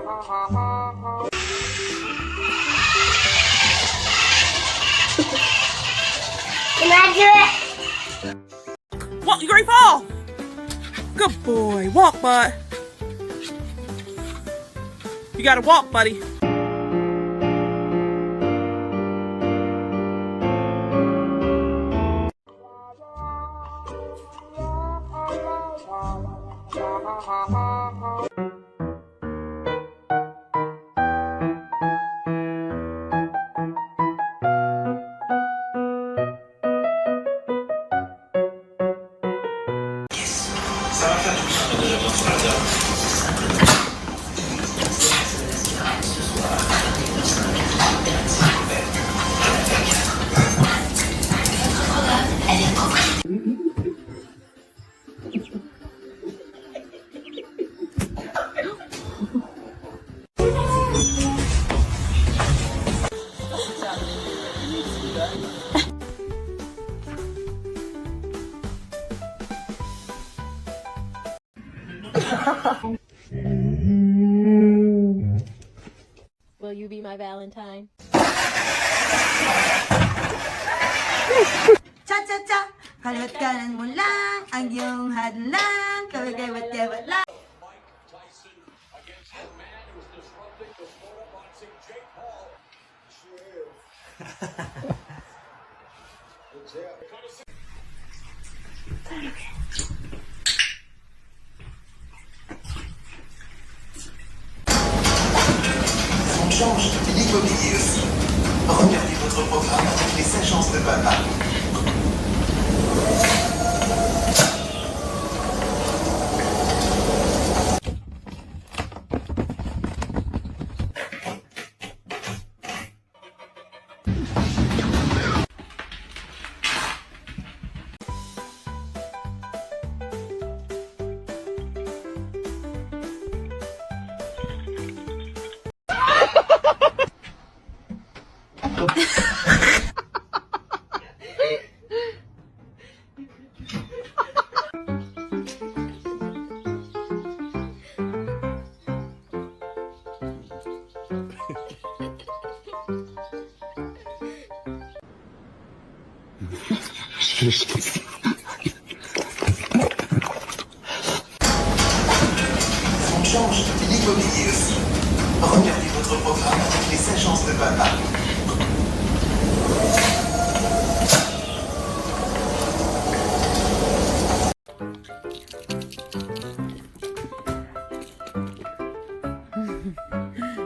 Can I do it? Walk, you ready to fall? Good boy. Walk, bud. You gotta walk, buddy. Will you be my Valentine? Cha-cha-cha! Kalot kanan mo lang ang iyong hadlang. Kawagay-wat-kawat lang. On change l'immobilier aussi. Regardez votre programme avec les agences de papa. On change l'immobilier aussi. Regardez votre programme avec les agences de papa.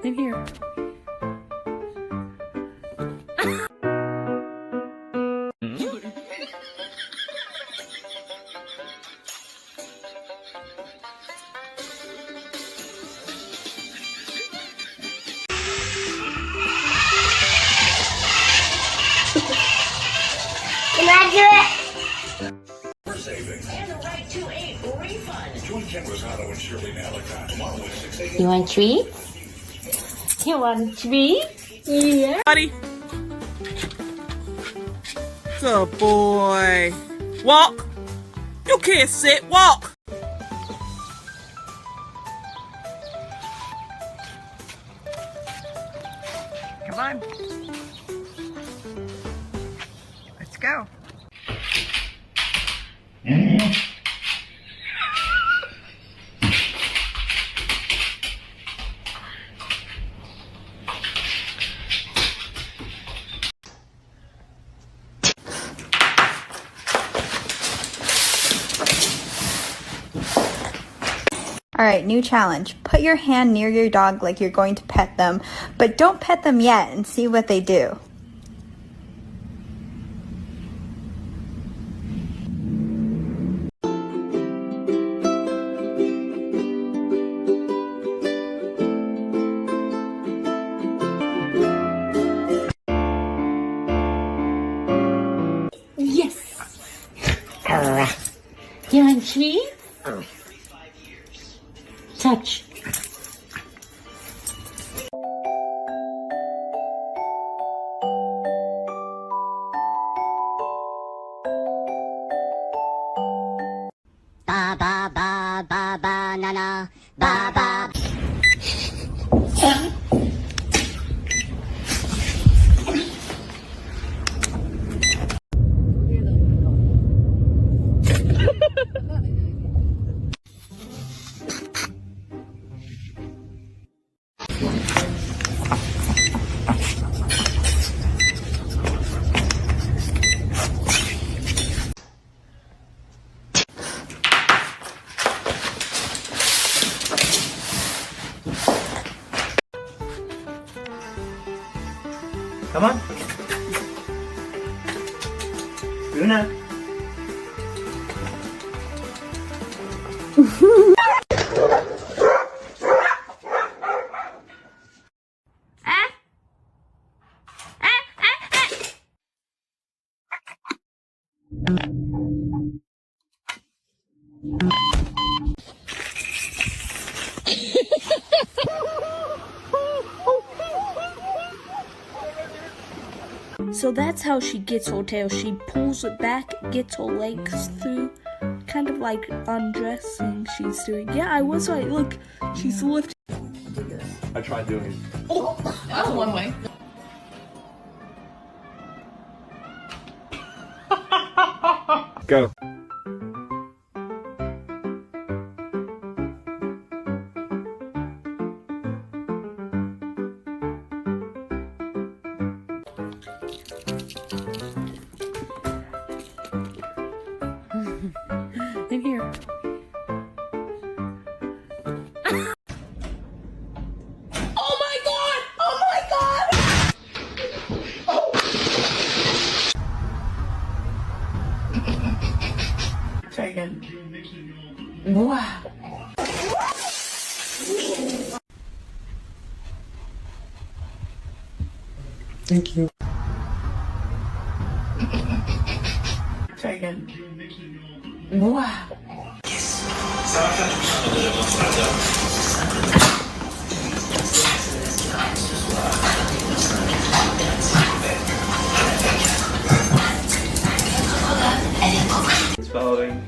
In here. Can I do it? And the right to a refund. Join Kendra's Auto and Shirley Malachi tomorrow at 6 a.m. You want treats? You want treats? Yeah. Buddy. Good boy. Walk. You can't sit. Walk. Come on. Let's go. Alright, new challenge. Put your hand near your dog like you're going to pet them, but don't pet them yet and see what they do. Yes. You want treats? Touch. Ba ba ba ba banana ba ba. Come on. Luna. So that's how she gets her tail. She pulls it back, gets her legs through, kind of like undressing she's doing. Yeah, I was right. Look, she's lifting. I tried doing it. That's one way. Go. In here. Oh my god! Oh my god! Try again. Wow. Thank you. Try again. Wow. It's following.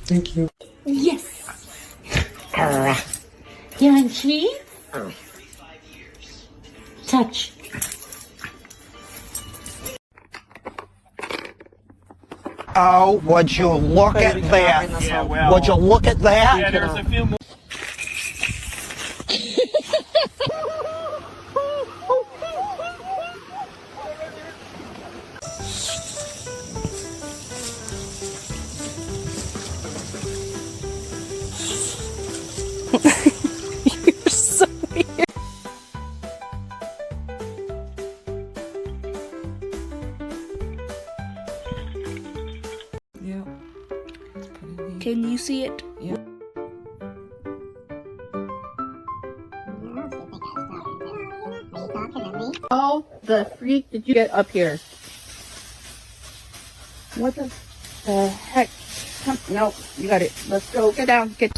Thank you. Yes. You want treat? Touch. Oh, would you look at that? Yeah, well. Would you look at that? Yeah, there's a few more. You're so weird. Yeah. Can you see it? Yeah. How the freak did you get up here? What the heck? Come, no, you got it. Let's go. Get down. Get.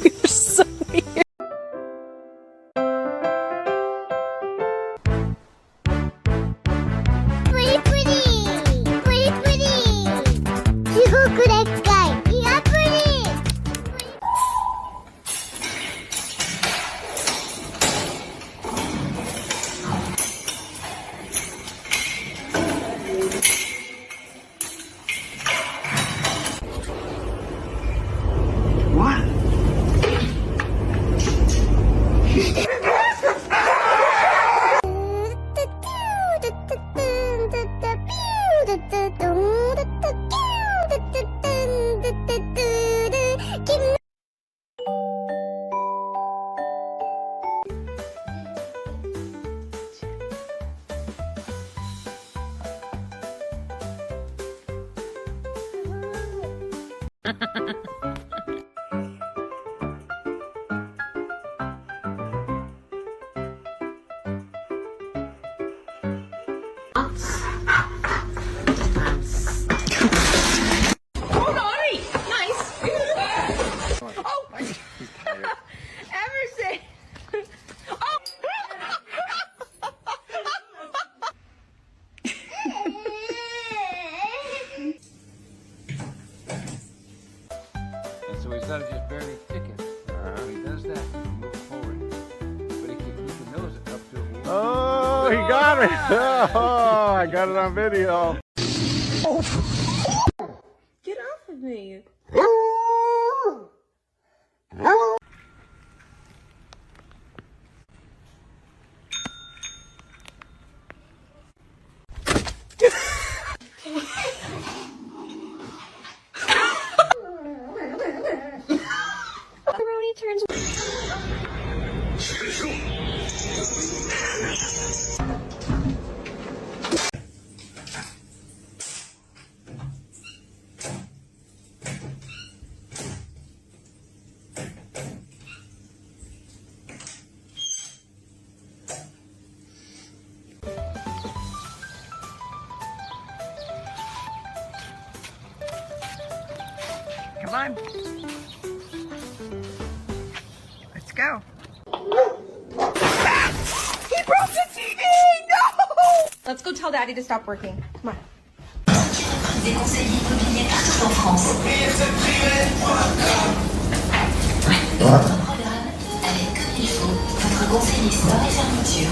You're so weird. So he's got to just barely kick it. When he does that, he can move forward. But he can nose it up to it. Oh, he got it. Oh, I got it on video. Get off of me. Come on. Let's go. He broke the TV! No! Let's go tell Daddy to stop working. Come on. Des conseils immobiliers partout en France. Votre programme avec comme il faut votre conseiller sport et fermeture.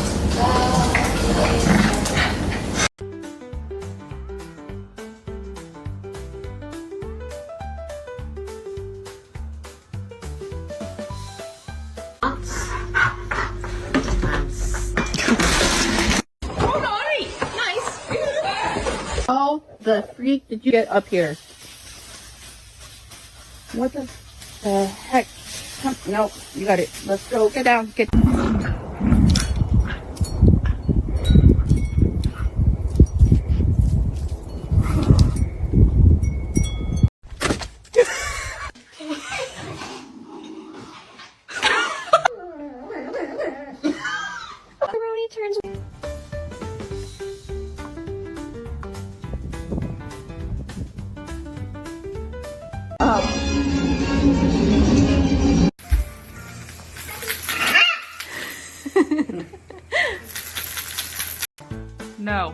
How the freak did you get up here? What the heck? Come, no, you got it. Let's go. Get down. Get. No.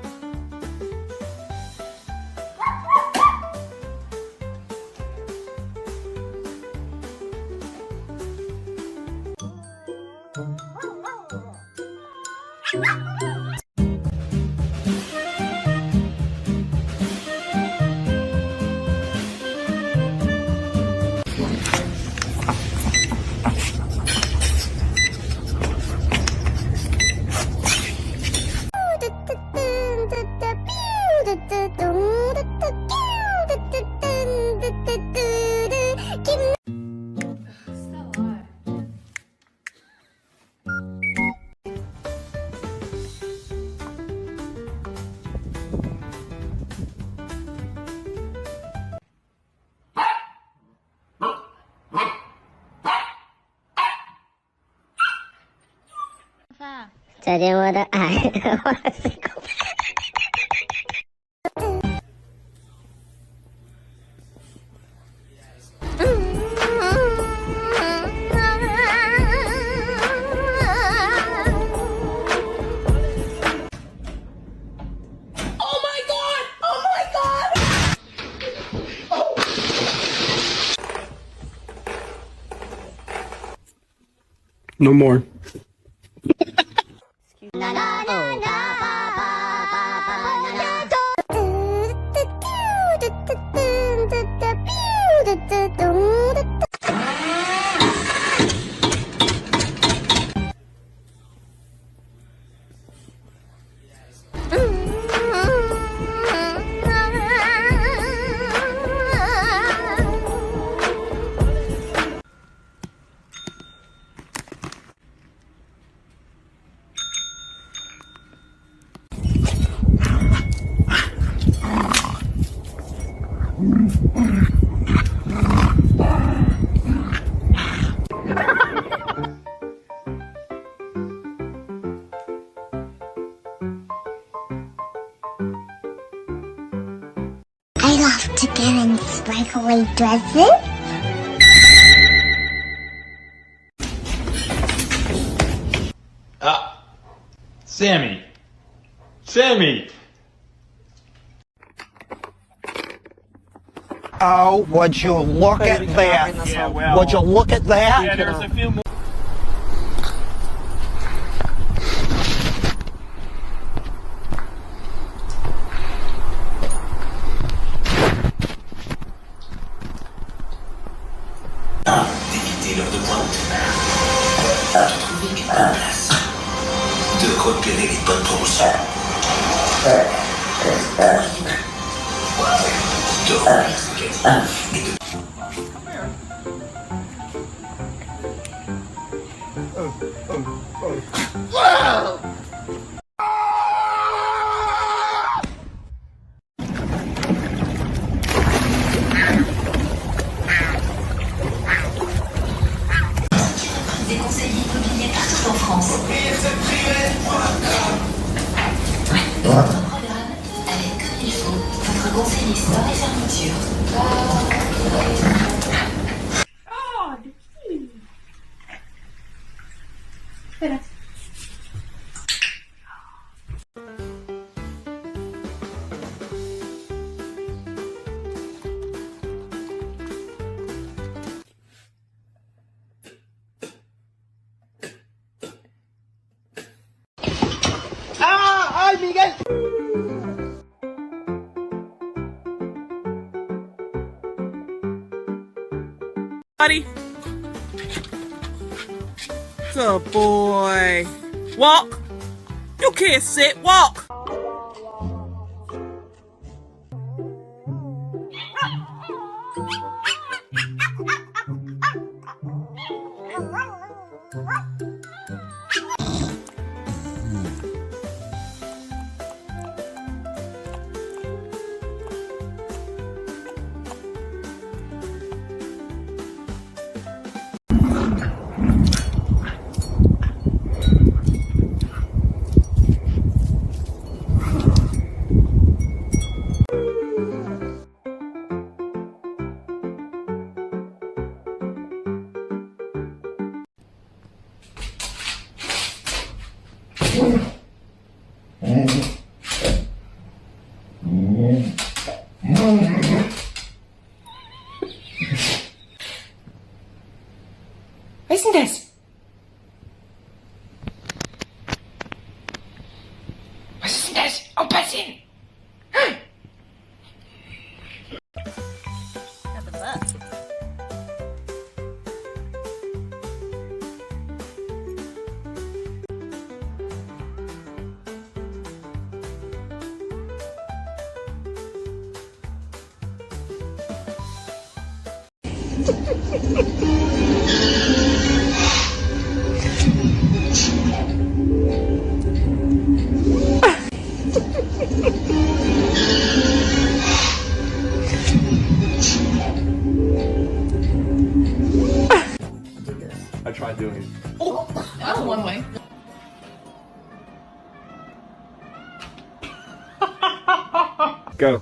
No more. boy dresses. Sammy! Sammy! Oh, would you look at that? Yeah, well, Would you look at that? yeah, there's a few more. D'éviter l'heure de pointe. De trouver une bonne place. De repérer les bonnes promotions. De remplir ce caddie. Et de... Des conseils immobiliers partout en France. Votre programme avec comme il faut votre conseil histoire et fermeture. Buddy. Good boy. Walk. You can't sit. Walk. Was ist denn das? Was ist denn das? Aufpassen! I tried doing it. Oh, that's one way. Go.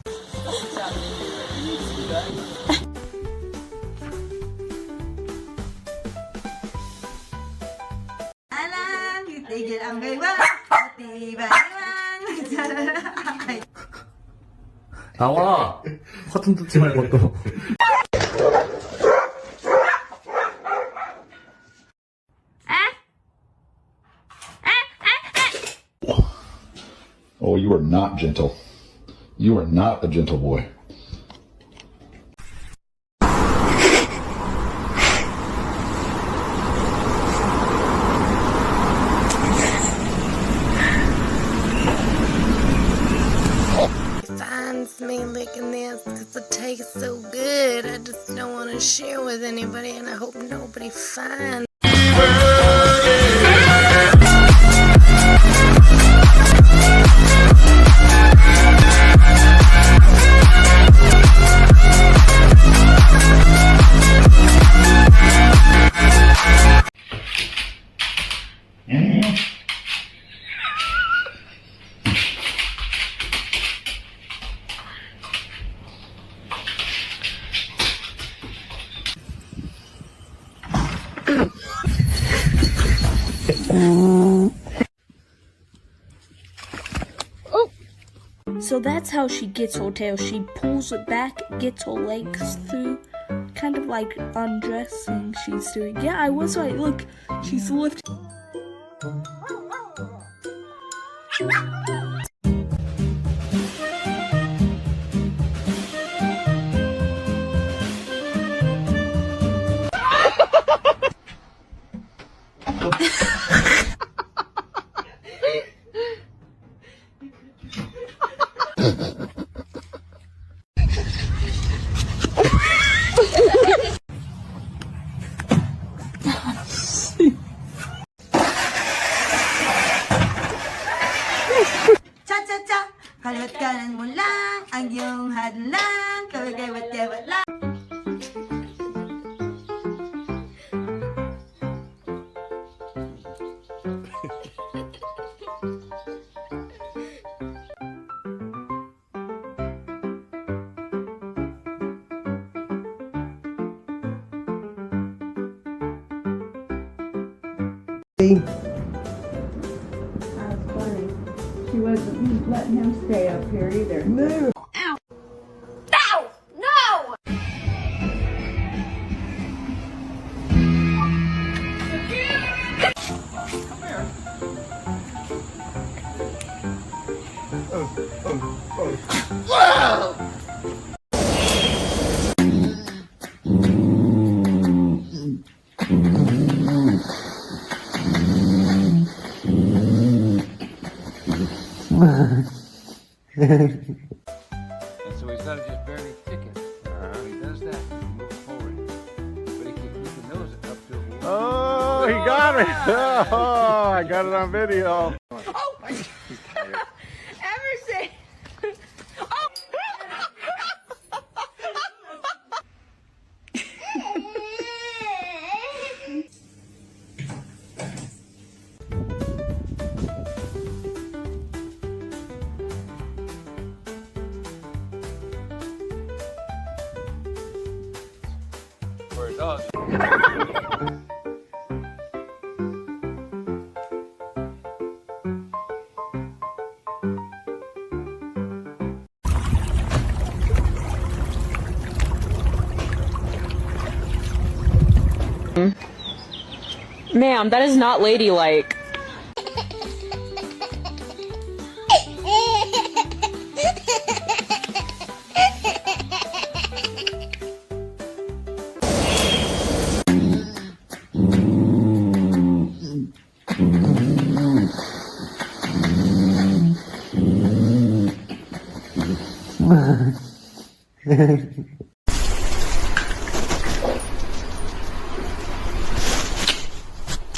Alam, itigil ang gaywang, matibay-iwang. 나와! 커튼 뜯지 말고 또. Oh, you are not gentle. You are not a gentle boy. Finds me licking this because it tastes so good. I just don't want to share with anybody, and I hope nobody finds. So that's how she gets her tail. She pulls it back, gets her legs through, kind of like undressing she's doing. Yeah, I was right. Look, she's lifting. Cha-cha-cha, kaliwat kanan mo lang ang iyong hadlang, kawat lang. She wasn't letting him stay up here either. No. Ow! Ow! No! Whoa! And so he's got to just barely kick it. When he does that, he can move forward. But he can nose it up to a Oh, he got me. Oh, I got it on video. Oh! Emerson! Oh! for a dog. Ma'am, that is not ladylike.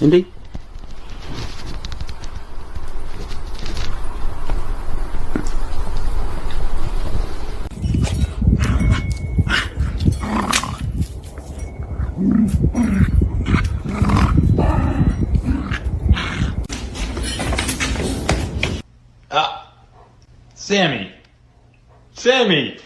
Indeed. Sammy! Sammy!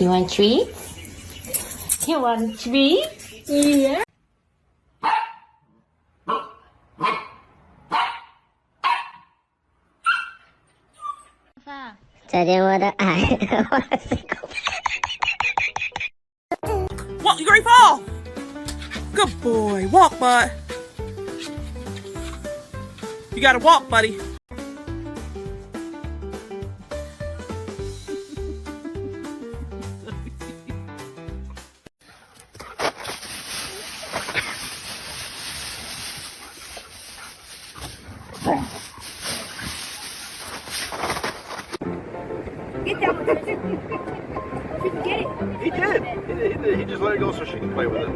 You want treats? You want treats? Yeah. Walk, you gonna fall! Good boy. Walk, bud. You gotta walk, buddy. Get down. She can get it. He did. He just let it go so she can play with it.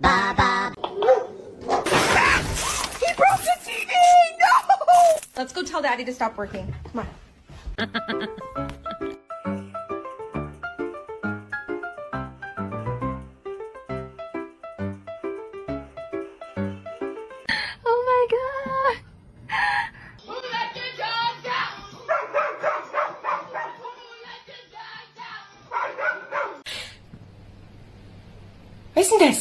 He broke the TV! No! Let's go tell Daddy to stop working. Come on. Oh my god! Was ist denn das?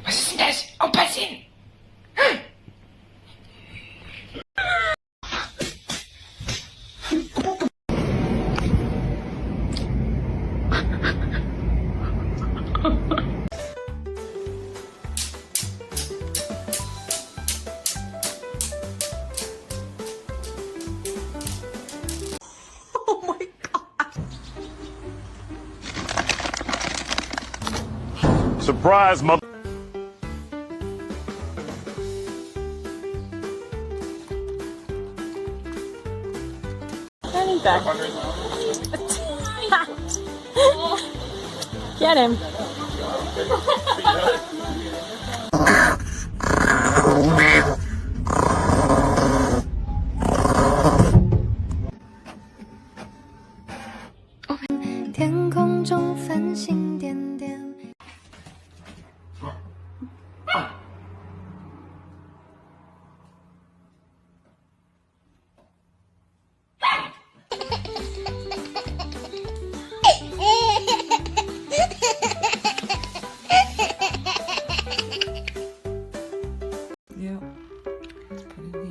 Was ist denn das? Aufpassen! Surprise, mother. Turning back. Get him.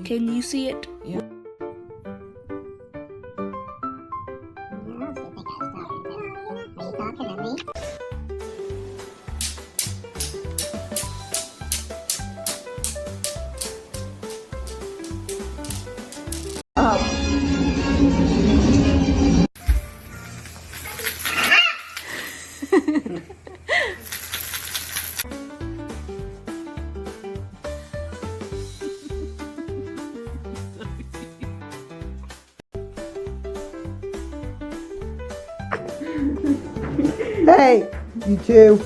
Can you see it? Yeah. Hey, you two.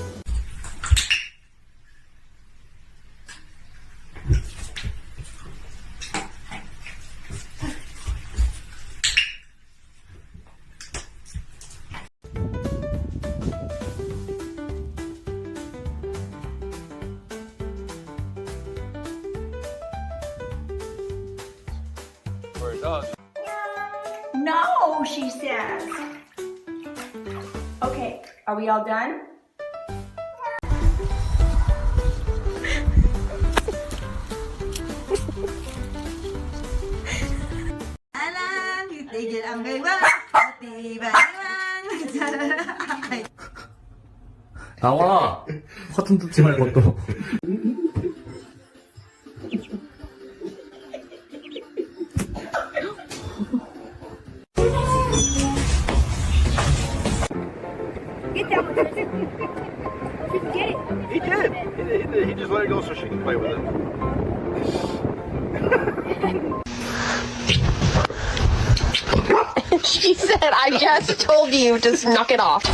For a dog. No, she says. Okay, are we all done? Alang, itigil ang gaywa, matibay-iwan, magsalalay. 나와. 커튼 뜯지 말고 또. Get that one. She can get it. He did. He just let it go so she can play with it. She said, I just told you to knock it off.